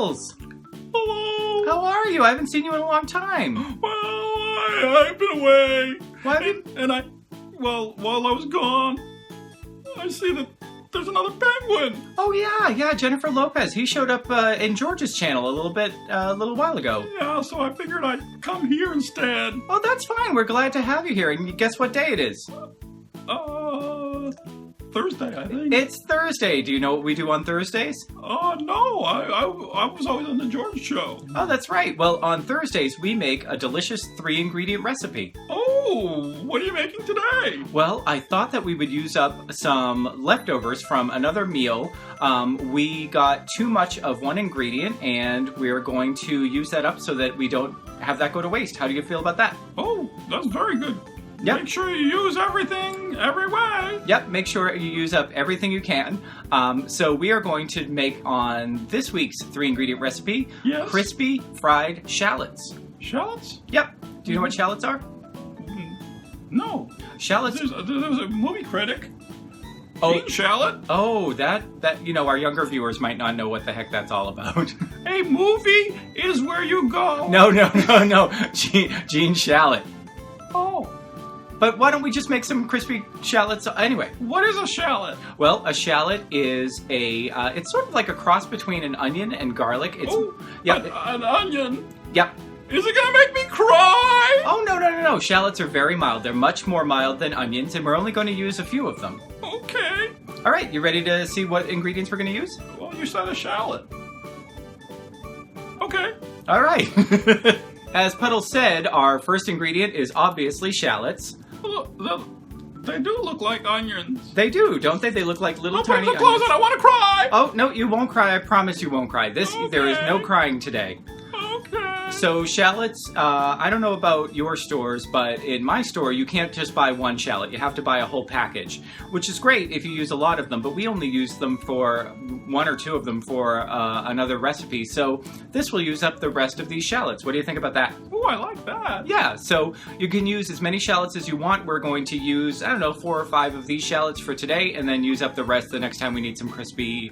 Puddles! Hello! How are you? I haven't seen you in a long time. Well, I've been away. Why have you... While I was gone, I see that there's another penguin. Oh, yeah, Jennifer Lopez. He showed up in George's channel a little while ago. Yeah, so I figured I'd come here instead. Oh, that's fine. We're glad to have you here. And guess what day it is? Thursday, I think. It's Thursday. Do you know what we do on Thursdays? No, I was always on the George show. Oh, that's right. Well, on Thursdays, we make a delicious 3-ingredient recipe. Oh, what are you making today? Well, I thought that we would use up some leftovers from another meal. We got too much of one ingredient, and we're going to use that up so that we don't have that go to waste. How do you feel about that? Oh, that's very good. Yep. Make sure you use everything every way. Yep, make sure you use up everything you can. So we are going to make on this week's 3-ingredient recipe, yes, crispy fried shallots. Shallots? Yep. Do you know what shallots are? No. Shallots. There's a movie critic. Oh, Gene Shalit. Oh, that our younger viewers might not know what the heck that's all about. A movie is where you go. No. Gene Shalit. Oh. But why don't we just make some crispy shallots anyway? What is a shallot? Well, a shallot is it's sort of like a cross between an onion and garlic. It's an onion. Yep. Is it gonna make me cry? Oh, no. Shallots are very mild. They're much more mild than onions, and we're only going to use a few of them. Okay. All right, you ready to see what ingredients we're going to use? Well, you said a shallot. Okay. All right. As Puddles said, our first ingredient is obviously shallots. Look, they do look like onions. They do, don't they? They look like little tiny onions. Close it. I want to cry. Oh, no, you won't cry. I promise you won't cry. There is no crying today. Okay. So shallots, I don't know about your stores, but in my store, you can't just buy one shallot. You have to buy a whole package, which is great if you use a lot of them, but we only use them for 1 or 2 of them for another recipe. So this will use up the rest of these shallots. What do you think about that? Oh, I like that. Yeah, so you can use as many shallots as you want. We're going to use, 4 or 5 of these shallots for today, and then use up the rest the next time we need some crispy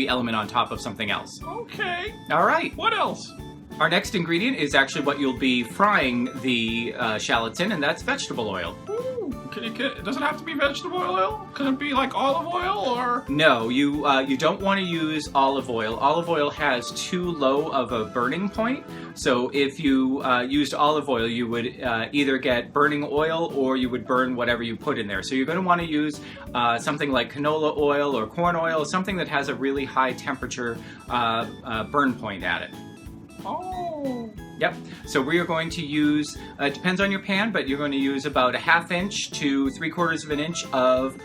element on top of something else. Okay. All right. What else? Our next ingredient is actually what you'll be frying the shallots in, and that's vegetable oil. Ooh, does it have to be vegetable oil? Can it be like olive oil or? No, you don't want to use olive oil. Olive oil has too low of a burning point, so if you used olive oil, you would either get burning oil or you would burn whatever you put in there. So you're going to want to use something like canola oil or corn oil, something that has a really high temperature burn point at it. Oh. Yep. So we are going to use, it depends on your pan, but you're going to use about 1/2 inch to 3/4 of an inch of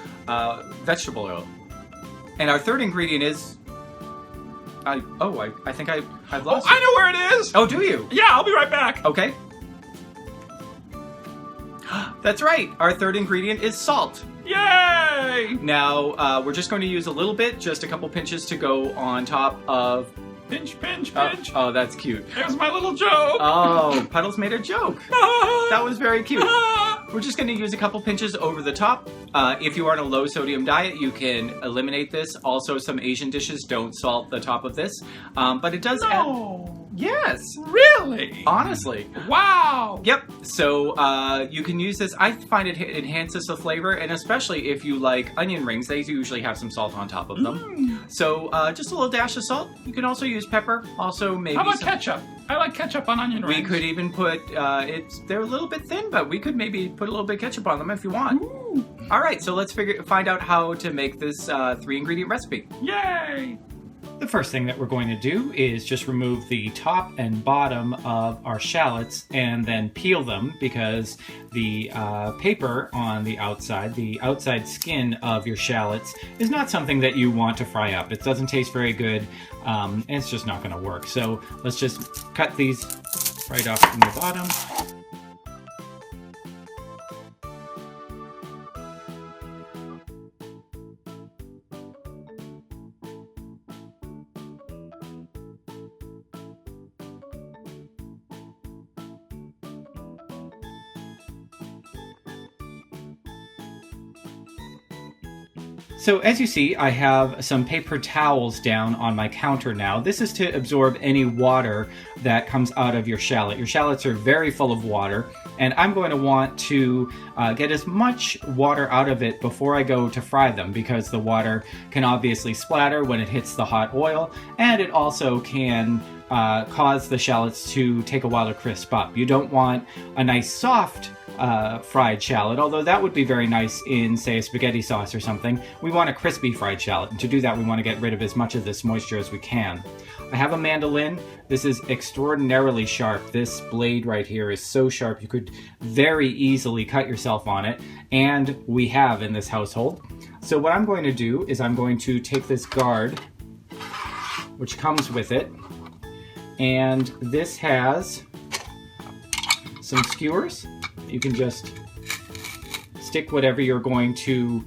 vegetable oil. And our third ingredient is, I think I've lost it. I know where it is. Oh, do you? Yeah, I'll be right back. Okay. That's right. Our third ingredient is salt. Yay! Now, we're just going to use a little bit, just a couple pinches to go on top of... Pinch. Oh, that's cute. There's my little joke. Oh, Puddles made a joke. That was very cute. We're just going to use a couple pinches over the top. If you are on a low sodium diet, you can eliminate this. Also, some Asian dishes don't salt the top of this. But it does add... Yes. Really? Honestly. Wow. Yep. So you can use this. I find it enhances the flavor, and especially if you like onion rings, they usually have some salt on top of them. So just a little dash of salt. You can also use pepper. Also maybe. How about ketchup? I like ketchup on onion rings. We could even put they're a little bit thin, but we could maybe put a little bit of ketchup on them if you want. Ooh. All right. So let's find out how to make this 3-ingredient recipe. Yay! The first thing that we're going to do is just remove the top and bottom of our shallots and then peel them, because the paper on the outside skin of your shallots is not something that you want to fry up. It doesn't taste very good, and it's just not going to work. So let's just cut these right off from the bottom. So as you see, I have some paper towels down on my counter now. This is to absorb any water that comes out of your shallot. Your shallots are very full of water, and I'm going to want to get as much water out of it before I go to fry them, because the water can obviously splatter when it hits the hot oil, and it also can cause the shallots to take a while to crisp up. You don't want a nice soft fried shallot, although that would be very nice in, say, a spaghetti sauce or something. We want a crispy fried shallot, and to do that we want to get rid of as much of this moisture as we can. I have a mandolin. This is extraordinarily sharp. This blade right here is so sharp you could very easily cut yourself on it, and we have in this household. So what I'm going to do is I'm going to take this guard, which comes with it, and this has some skewers. You can just stick whatever you're going to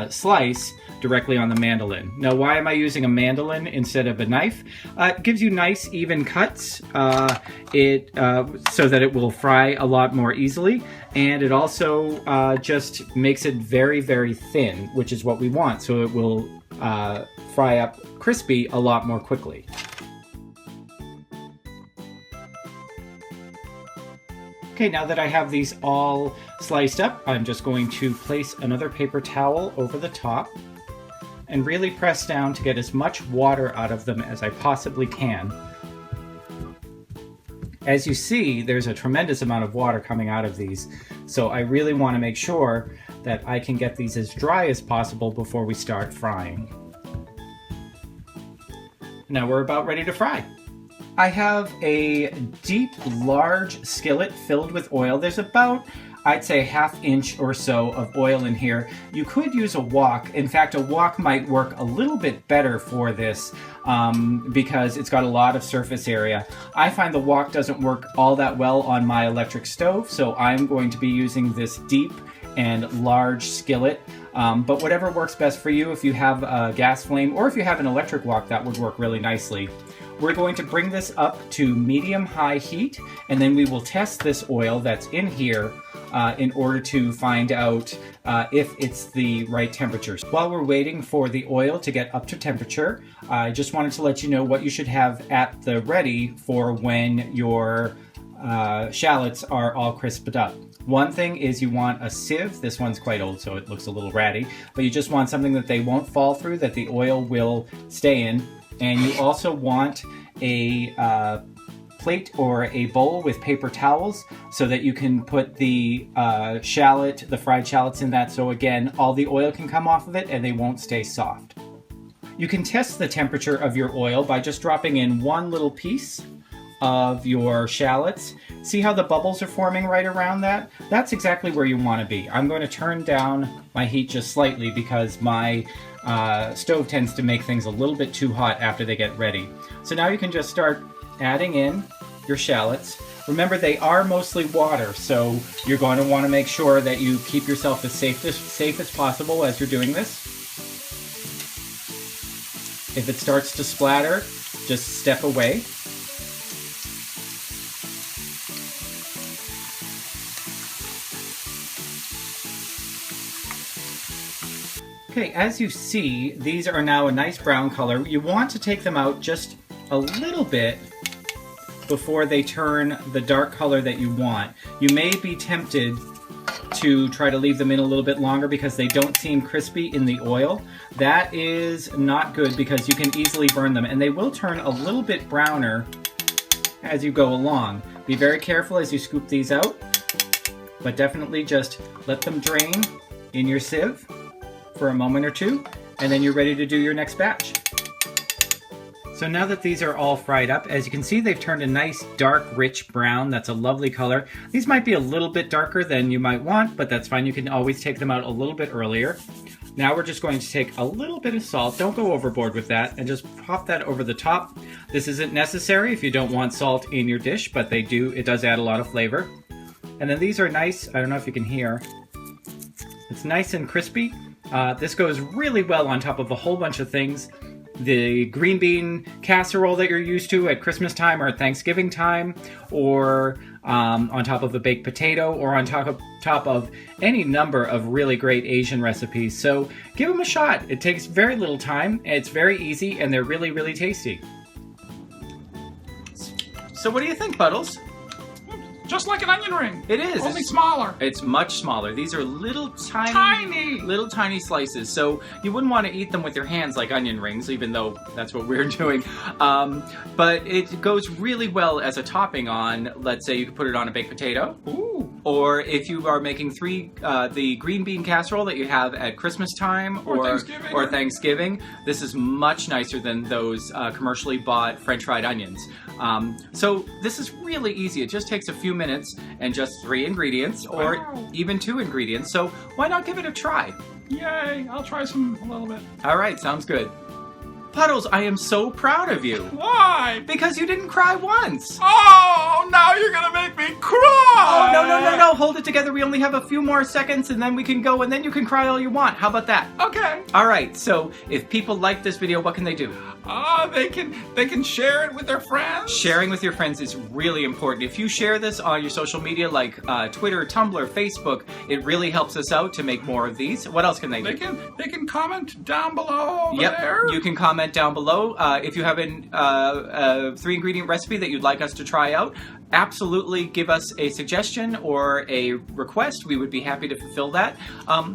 slice directly on the mandolin. Now, why am I using a mandolin instead of a knife? It gives you nice even cuts, so that it will fry a lot more easily, and it also just makes it very, very thin, which is what we want, so it will fry up crispy a lot more quickly. Okay, now that I have these all sliced up, I'm just going to place another paper towel over the top and really press down to get as much water out of them as I possibly can. As you see, there's a tremendous amount of water coming out of these, so I really want to make sure that I can get these as dry as possible before we start frying. Now we're about ready to fry. I have a deep, large skillet filled with oil. There's about, I'd say, 1/2 inch or so of oil in here. You could use a wok. In fact, a wok might work a little bit better for this because it's got a lot of surface area. I find the wok doesn't work all that well on my electric stove, so I'm going to be using this deep and large skillet. But whatever works best for you, if you have a gas flame or if you have an electric wok, that would work really nicely. We're going to bring this up to medium-high heat, and then we will test this oil that's in here in order to find out if it's the right temperature. While we're waiting for the oil to get up to temperature, I just wanted to let you know what you should have at the ready for when your shallots are all crisped up. One thing is you want a sieve. This one's quite old, so it looks a little ratty, but you just want something that they won't fall through, that the oil will stay in. And you also want a plate or a bowl with paper towels so that you can put the shallot, the fried shallots in that, so again, all the oil can come off of it and they won't stay soft. You can test the temperature of your oil by just dropping in one little piece of your shallots. See how the bubbles are forming right around that? That's exactly where you want to be. I'm going to turn down my heat just slightly because my stove tends to make things a little bit too hot after they get ready. So now you can just start adding in your shallots. Remember, they are mostly water, so you're going to want to make sure that you keep yourself as safe as possible as you're doing this. If it starts to splatter, just step away. Okay, as you see, these are now a nice brown color. You want to take them out just a little bit before they turn the dark color that you want. You may be tempted to try to leave them in a little bit longer because they don't seem crispy in the oil. That is not good because you can easily burn them, and they will turn a little bit browner as you go along. Be very careful as you scoop these out, but definitely just let them drain in your sieve for a moment or two, and then you're ready to do your next batch. So now that these are all fried up, as you can see, they've turned a nice dark rich brown. That's a lovely color. These might be a little bit darker than you might want, but that's fine. You can always take them out a little bit earlier. Now we're just going to take a little bit of salt, don't go overboard with that, and just pop that over the top. This isn't necessary if you don't want salt in your dish, but it does add a lot of flavor. And then these are nice, I don't know if you can hear, it's nice and crispy. This goes really well on top of a whole bunch of things. The green bean casserole that you're used to at Christmas time or at Thanksgiving time, or on top of a baked potato, or on top of any number of really great Asian recipes. So give them a shot. It takes very little time, it's very easy, and they're really, really tasty. So what do you think, Puddles? Just like an onion ring. It is. Only smaller. It's much smaller. These are little tiny slices. So you wouldn't want to eat them with your hands like onion rings, even though that's what we're doing. But it goes really well as a topping on, let's say you could put it on a baked potato. Ooh. Or if you are making the green bean casserole that you have at Christmas time or Thanksgiving, this is much nicer than those commercially bought French fried onions. So this is really easy. It just takes a few minutes and just 3 ingredients or even 2 ingredients. So why not give it a try? Yay, I'll try a little bit. All right, sounds good. Puddles, I am so proud of you. Why? Because you didn't cry once. Oh, now you're gonna make me cry! Oh, no. Hold it together. We only have a few more seconds and then we can go and then you can cry all you want. How about that? Okay. All right, so if people like this video, what can they do? They can share it with their friends. Sharing with your friends is really important. If you share this on your social media like Twitter, Tumblr, Facebook, it really helps us out to make more of these. What else can they do? They can comment down below there. You can comment down below. If you have a 3-ingredient recipe that you'd like us to try out, absolutely give us a suggestion or a request. We would be happy to fulfill that.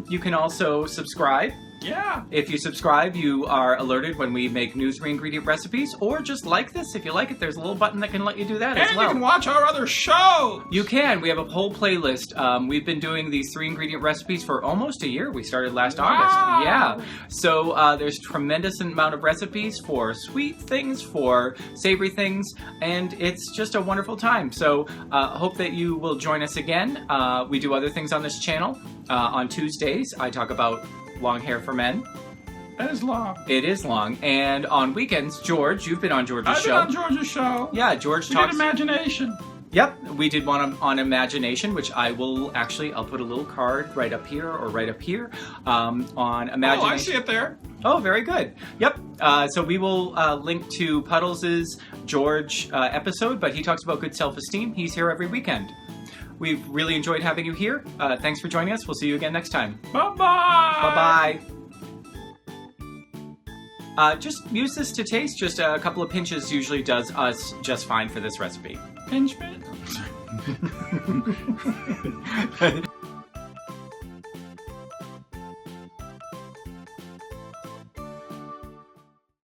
You can also subscribe. Yeah. If you subscribe, you are alerted when we make new 3-ingredient recipes, or just like this. If you like it, there's a little button that can let you do that as well. And you can watch our other shows. You can. We have a whole playlist. We've been doing these 3-ingredient recipes for almost a year. We started last August. Yeah. So there's tremendous amount of recipes for sweet things, for savory things, and it's just a wonderful time. So hope that you will join us again. We do other things on this channel. On Tuesdays, I talk about long hair for men. That is long. It is long. And on weekends, George, you've been on George's show. I've been on George's show. Yeah, George We talks... did imagination. Yep, we did one on imagination, which I'll put a little card right up here or right up here on imagination. Oh, I see it there. Oh, very good. Yep. So we will link to Puddles' George episode, but he talks about good self-esteem. He's here every weekend. We've really enjoyed having you here. Thanks for joining us. We'll see you again next time. Bye-bye. Bye-bye. Just use this to taste. Just a couple of pinches usually does us just fine for this recipe. Pinch me?